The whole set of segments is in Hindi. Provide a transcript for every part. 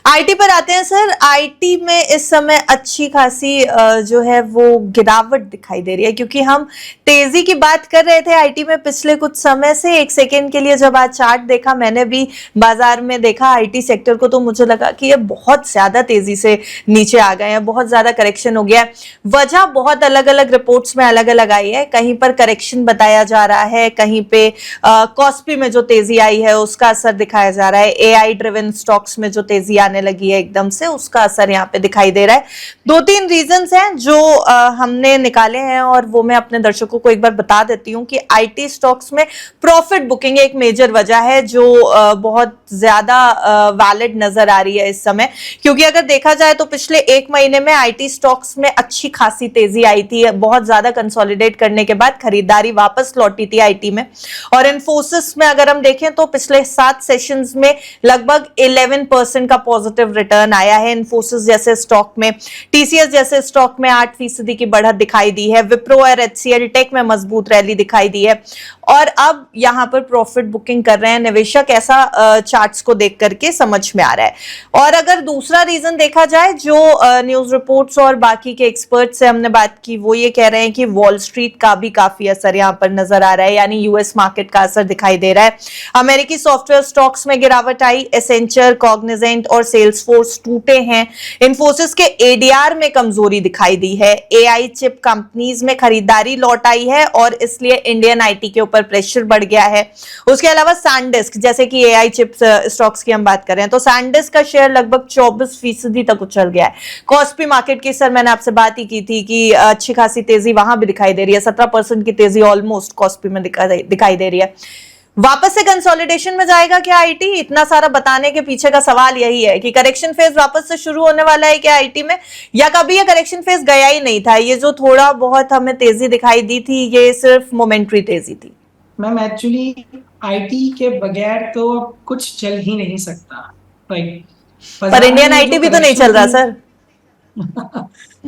आईटी पर आते हैं सर। आईटी में इस समय अच्छी खासी जो है वो गिरावट दिखाई दे रही है, क्योंकि हम तेजी की बात कर रहे थे आईटी में पिछले कुछ समय से। एक सेकेंड के लिए जब आज चार्ट देखा, मैंने भी बाजार में देखा आईटी सेक्टर को, तो मुझे लगा कि ये बहुत ज्यादा तेजी से नीचे आ गए हैं, बहुत ज्यादा करेक्शन हो गया है। वजह बहुत अलग अलग रिपोर्ट्स में अलग अलग आई है। कहीं पर करेक्शन बताया जा रहा है, कहीं पे कॉस्पी में जो तेजी आई है उसका असर दिखाया जा रहा है, एआई ड्रिवन स्टॉक्स में जो तेजी आने लगी है एकदम से, उसका असर यहाँ पे दिखाई दे रहा है। दो तीन रीजंस हैं जो हमने निकाले हैं, और वो मैं अपने दर्शकों को एक बार बता देती हूँ कि आईटी स्टॉक्स में प्रॉफिट बुकिंग एक मेजर वजह है जो बहुत ज्यादा वैलिड नजर आ रही है इस समय। क्योंकि अगर देखा जाए तो पिछले एक महीने में आईटी स्टॉक्स में अच्छी खासी तेजी आई थी, बहुत ज्यादा कंसोलिडेट करने के बाद खरीदारी वापस लौटी थी आईटी में। और इन्फोसिस में अगर हम देखें तो पिछले 7 सेशंस में लगभग 11% का पॉजिटिव रिटर्न आया है इन्फोसिस जैसे स्टॉक में। टीसीएस जैसे स्टॉक में 8% की बढ़त दिखाई दी है। विप्रो और एचसीएल टेक में मजबूत रैली दिखाई दी है, और अब यहां पर प्रॉफिट बुकिंग कर रहे हैं निवेशक, ऐसा चार्ट्स को देख करके समझ में आ रहा है। और अगर दूसरा रीजन देखा जाए, जो न्यूज रिपोर्ट्स और बाकी के एक्सपर्ट से हमने बात की, वो ये कह रहे हैं कि वॉल स्ट्रीट का भी काफी असर यहां पर नजर आ रहा है, यानी यूएस मार्केट का असर दिखाई दे रहा है। अमेरिकी सॉफ्टवेयर स्टॉक्स में गिरावट आई, एसेंचर, कॉग्निजेंट और सेल्सफोर्स टूटे हैं। इन्फोसिस के एडीआर में कमजोरी दिखाई दी है। एआई चिप कंपनीज में खरीदारी लौट आई है, और इसलिए इंडियन आईटी के ऊपर प्रेशर बढ़ गया है। उसके अलावा सैनडिस्क, जैसे कि एआई चिप्स स्टॉक्स की हम बात कर रहे हैं, तो सैनडिस्क का शेयर लगभग 24% तक उछल गया है। कॉस्पी मार्केट की सर मैंने आपसे बात ही की थी कि अच्छी खासी तेजी वहां भी दिखाई दे रही है, 17% की तेजी ऑलमोस्ट कॉस्पी में दिखाई दे रही है। वापस से कंसोलिडेशन में जाएगा क्या आईटी? इतना सारा बताने के पीछे का सवाल यही है कि करेक्शन फेज वापस से शुरू होने वाला है क्या आईटी में, या कभी ये करेक्शन फेज गया ही नहीं था? ये जो थोड़ा बहुत हमें तेजी दिखाई दी थी, ये सिर्फ मोमेंट्री तेजी थी। मैम एक्चुअली आईटी के बगैर तो कुछ चल ही नहीं सकता। राइट। पर बाजार में इंडियन ये जो आईटी भी तो नहीं करेक्शन चल रहा हुई सर।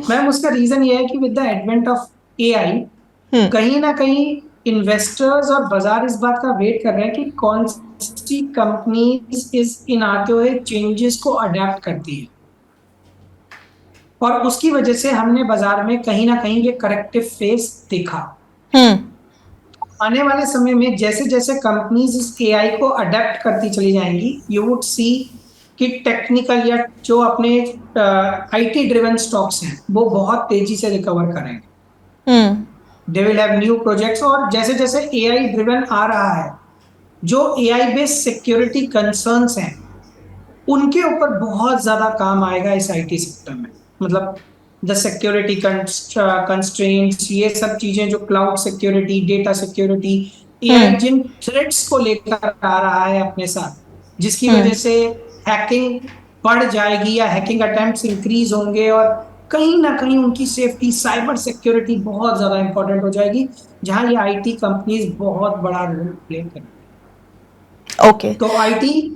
मैम उसका रीजन ये है कि with the advent of AI hmm. कहीं ना कहीं इन्वेस्टर्स और बाजार इस बात का वेट कर रहे हैं कि कौन सी कंपनी इस इन आते हुए चेंजेस को अडेप्ट करती है, और उसकी वजह से हमने बाजार में कहीं ना कहीं ये करेक्टिव फेस देखा। हम्म। आने वाले समय में जैसे जैसे कंपनीज इस एआई को अडेप्ट करती चली जाएंगी, यू वुड सी कि टेक्निकल या जो अपने आईटी ड्रिवन स्टॉक्स हैं वो बहुत तेजी से रिकवर करेंगे। Hmm. They will have new projects, और जैसे जैसे एआई ड्रिवन आ रहा है, जो एआई बेस्ड सिक्योरिटी कंसर्न्स हैं उनके ऊपर बहुत ज्यादा काम आएगा इस आईटी सेक्टर में। मतलब द सिक्योरिटी कंस्ट्रेंट्स, ये सब चीजें जो cloud security, data security, AI hmm. जिन थ्रेट्स को लेकर आ रहा है अपने साथ, जिसकी वजह हम्म। से हैकिंग बढ़ जाएगी या हैकिंग अटेम्प्ट्स इंक्रीज होंगे, और कहीं ना कहीं उनकी सेफ्टी, साइबर सिक्योरिटी बहुत ज्यादा इंपॉर्टेंट हो जाएगी, जहां ये आईटी कंपनीज बहुत बड़ा रोल प्ले करेंगी। ओके। तो आईटी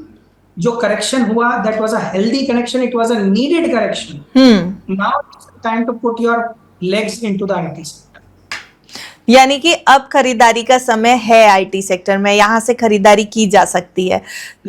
जो करेक्शन हुआ, that was a healthy correction, it was a needed correction. Hmm. Now it's time to put your legs into the IT sector. यानी कि अब खरीदारी का समय है आईटी सेक्टर में, यहां से खरीदारी की जा सकती है।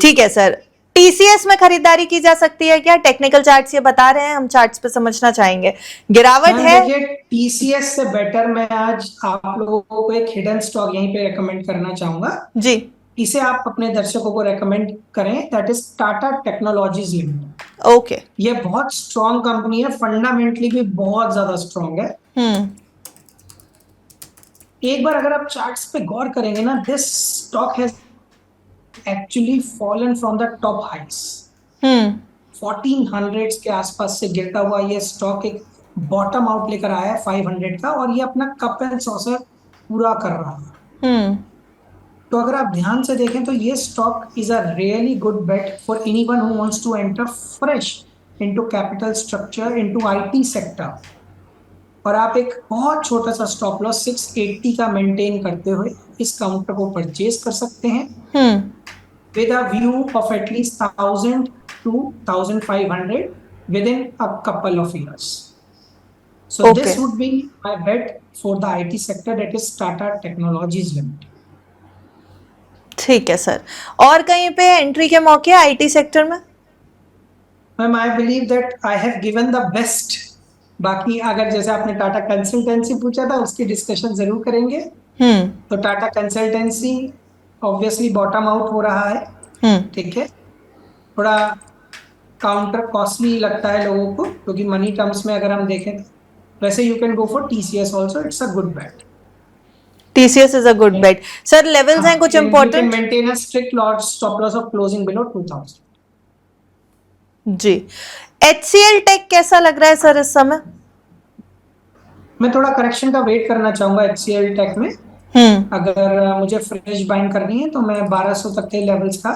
ठीक है सर। टीसीएस में खरीदारी की जा सकती है क्या? टेक्निकल चार्ट्स ये बता रहे हैं, हम चार्ट्स पे समझना चाहेंगे। गिरावट मैम है। देखिए, टीसीएस से बेटर मैं आज आप लोगों को एक हिडन स्टॉक यहीं पे रेकमेंड करना चाहूंगा। जी। इसे आप अपने दर्शकों को रेकमेंड करें, that is Tata technologies limited. Okay. ये बहुत स्ट्रॉन्ग कंपनी है, फंडामेंटली भी बहुत ज्यादा स्ट्रॉन्ग है। हम्म। एक बार अगर आप चार्ट्स पे गौर करेंगे ना, this stock has actually fallen from the top heights. Hmm. 1400 के आसपास से गिरता हुआ ये स्टॉक एक बॉटम आउट लेकर आया है 500 का, और ये अपना कप एंड सॉसर पूरा कर रहा है। हम्म। तो अगर आप ध्यान से देखें तो ये stock is a really good bet for anyone who wants to enter fresh into capital structure, into IT sector. और आप एक बहुत छोटा सा स्टॉप लॉस 680 का मेंटेन करते हुए इस काउंटर को परचेज कर सकते हैं, हम्म। with a view of at least 1000 to 1500 within a couple of years. So okay. this would be my bet for the IT sector, that is Tata Technologies Limited. ठीक है सर। और कहीं पे एंट्री के मौके आईटी सेक्टर में? Ma'am I believe that I have given the best. बाकी अगर जैसे आपने टाटा कंसल्टेंसी पूछा था, उसकी डिस्कशन जरूर करेंगे। हम्म। तो Tata consultancy obviously bottom out हो रहा है, हम्म। ठीक है। थोड़ा काउंटर कॉस्टली लगता है लोगों को, क्योंकि मनी टर्म्स में अगर हम देखें तो वैसे you can go for TCS also, it's a good bet. TCS is a good bet sir. Levels हैं हाँ, कुछ and you can important? Maintain a strict loss stop loss of closing below 2000। जी। एचसीएल टेक कैसा लग रहा है सर इस समय? मैं थोड़ा करेक्शन का वेट करना चाहूंगा एचसीएल टेक में। हम्म। अगर मुझे फ्रेश बाइंग करनी है तो मैं 1200 तक के लेवल्स का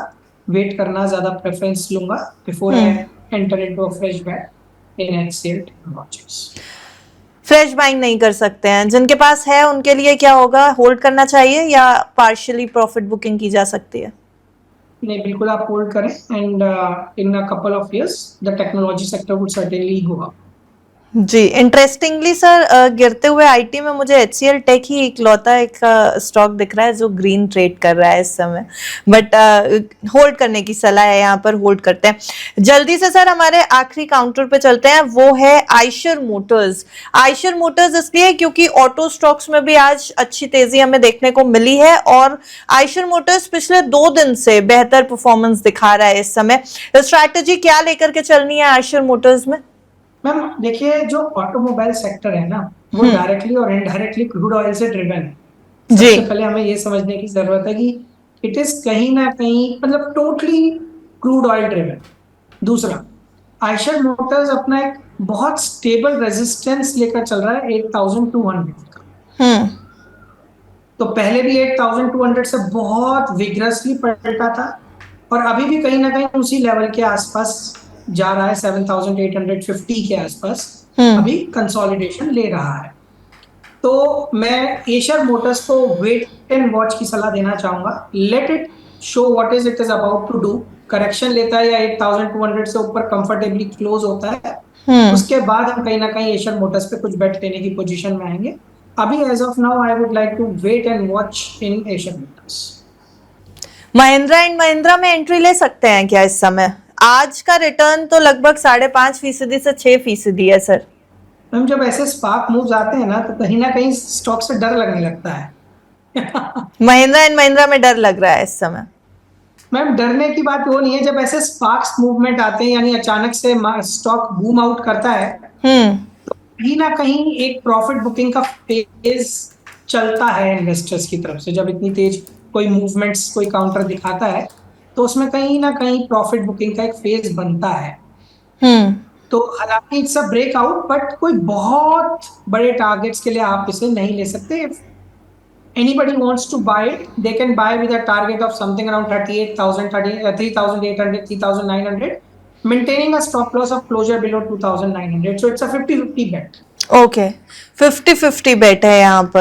वेट करना ज्यादा प्रेफरेंस लूंगा before I hmm. Enter into a fresh bat in HCL technologies. Fresh buying नहीं कर सकते हैं, जिनके पास है उनके लिए क्या होगा, होल्ड करना चाहिए या पार्शियली प्रॉफिट बुकिंग की जा सकती है? नहीं, बिल्कुल आप होल्ड करें, and in a couple of years the technology sector would certainly go up. जी। इंटरेस्टिंगली सर, गिरते हुए आईटी में मुझे एचसीएल टेक ही इकलौता एक स्टॉक दिख रहा है जो ग्रीन ट्रेड कर रहा है इस समय, बट होल्ड करने की सलाह है, यहाँ पर होल्ड करते हैं। जल्दी से सर हमारे आखिरी काउंटर पे चलते हैं, वो है आइशर मोटर्स। आइशर मोटर्स इसलिए क्योंकि ऑटो स्टॉक्स में भी आज अच्छी तेजी हमें देखने को मिली है, और आइशर मोटर्स पिछले 2 दिन से बेहतर परफॉर्मेंस दिखा रहा है इस समय। स्ट्रैटेजी क्या लेकर के चलनी है आइशर मोटर्स में? मैम देखिए, जो ऑटोमोबाइल सेक्टर है ना, वो डायरेक्टली और इनडायरेक्टली क्रूड ऑयल से ड्रिवन है। जी। सबसे पहले हमें ये समझने की जरूरत है कि इट इज कहीं ना कहीं मतलब टोटली क्रूड ऑयल ड्रिवन। दूसरा, आइशर मोटर्स अपना एक बहुत स्टेबल रेजिस्टेंस लेकर चल रहा है 8200 का। हम्म। तो पहले भी 8200 से बहुत विग्रसली पलटा था, और अभी भी कहीं ना कहीं उसी लेवल के आसपास जा रहा है, 7850 के आसपास अभी कंसोलिडेशन ले रहा है। तो मैं एशर मोटर्स को वेट एंड वॉच की सलाह देना चाहूंगा। Let it show what is it is about to do. Correction लेता है या 8200 से ऊपर कंफर्टेबली क्लोज होता है, उसके बाद हम कहीं ना कहीं एशर मोटर्स पे कुछ बेट लेने की पोजीशन में आएंगे। अभी as of now I would like to wait and watch in Eicher Motors. Mahindra and Mahindra में एंट्री ले सकते हैं क्या इस समय? आज का रिटर्न तो लगभग 5.5% से 6% है सर। मैम जब ऐसे स्पार्क मूव्स आते हैं ना, तो कहीं ना कहीं स्टॉक से डर लगने लगता है। महिंद्रा एंड महिंद्रा में डर लग रहा है इस समय? मैम डरने की बात वो नहीं है, जब ऐसे स्पार्क्स मूवमेंट आते हैं यानी अचानक से स्टॉक बूम आउट करता है, तो कहीं ना कहीं एक प्रॉफिट बुकिंग का फेज चलता है इन्वेस्टर्स की तरफ से। जब इतनी तेज कोई मूवमेंट्स कोई काउंटर दिखाता है, तो उसमें कहीं ना कहीं प्रॉफिट बुकिंग का एक फेज बनता है। तो हालांकि इट्स अ ब्रेकआउट, बट कोई बहुत बड़े टारगेट्स के लिए आप इसे नहीं ले सकते। Anybody wants to buy it, they can buy with a target of something around 38,000, 3,800, 3,900, maintaining a stop loss of closure below 2,900. So it's a 50-50 bet. Okay, 50-50 बेट है यहाँ पर।